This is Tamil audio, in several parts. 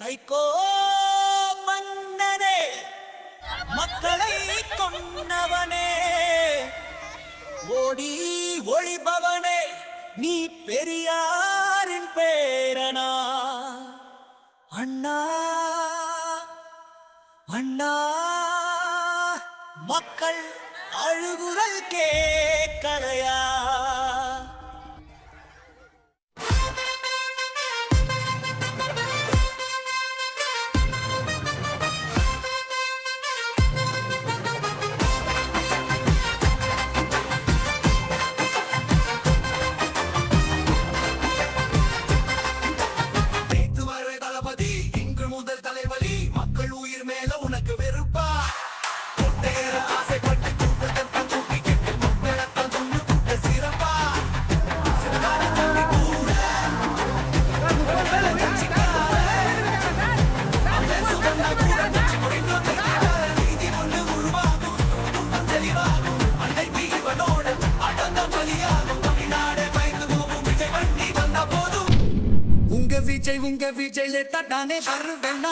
சைக்கோ மன்னனே, மக்களை கொன்னவனே, ஓடி ஒளிபவனே, நீ பெரியாரின் பேரனா? அண்ணா அண்ணா, மக்கள் அழுகுரல் கேட்கலையா?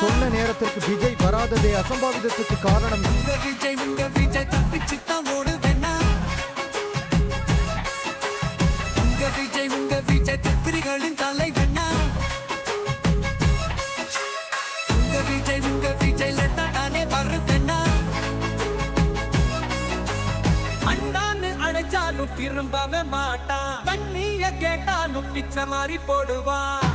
சொன்ன நேரத்திற்கு விஜய் வராததே அசம்பாவிதத்துக்கு காரணம். விஜய் தப்பிச்சுத்தான் ஓடுவேன்னா? விஜய் தத்திரிகளின் தலைவனா? விஜய் தானே வருவேன்னா? அண்ணான்னு அழைச்சாலும் திரும்பவே மாட்டான். கண்ணிய கேட்டாலும் பிச்சை மாறி போடுவான்.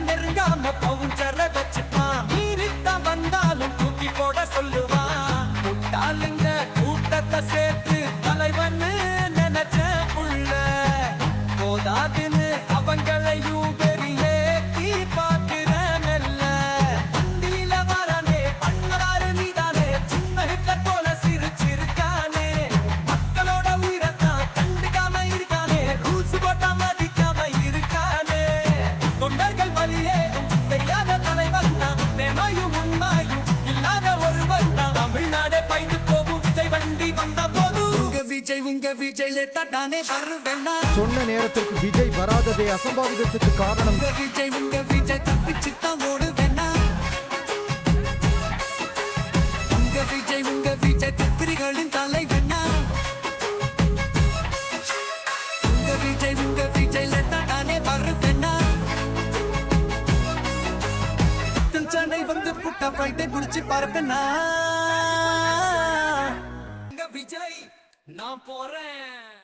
நெருங்காம பவுஞ்சர வச்சுப்பான். நீரித்தான் வந்தாலும் தூக்கி போட சொல்லுவான். முட்டாளுங்க கூட்டத்தை சேர்த்து தலைவன்னு நினைச்ச புள்ள போதாதுன்னு அவங்களையும் பெரியேத்தி பார்க்கிற மெல்ல. வண்டியில வரானே பண்ணவாறு நீதானே, சின்ன ஹிட்லர் போல சிரிச்சிருக்கானே. மக்களோட உயிரத்தான் கண்டுக்காம இருக்கானே, ரூல்ஸ் போட்டா மதிக்காம இருக்கானே. தொண்டர்கள் தெரியாத தலைவன் தான், நேமையும் உண்மையும் இல்லாத ஒருவன் தான். தமிழ்நாடே பயந்து போகும் விஜய் வண்டி வந்த போது உங்க விஜய் தானே வருவேன்னா? சொன்ன நேரத்திற்கு விஜய் வராததே அசம்பாவிதத்துக்கு காரணம். விஜய் தப்பிச்சுத்தான் ஓடுவேன்னா? விஜய் தத்திரிகளின் தலைவனா? விஜய் தானே வருவேன்னா? சென்னை வந்து புட்ட ஃபைட்டை புடிச்சு பார்ப்பேனா? விஜய் நான் போறேன்.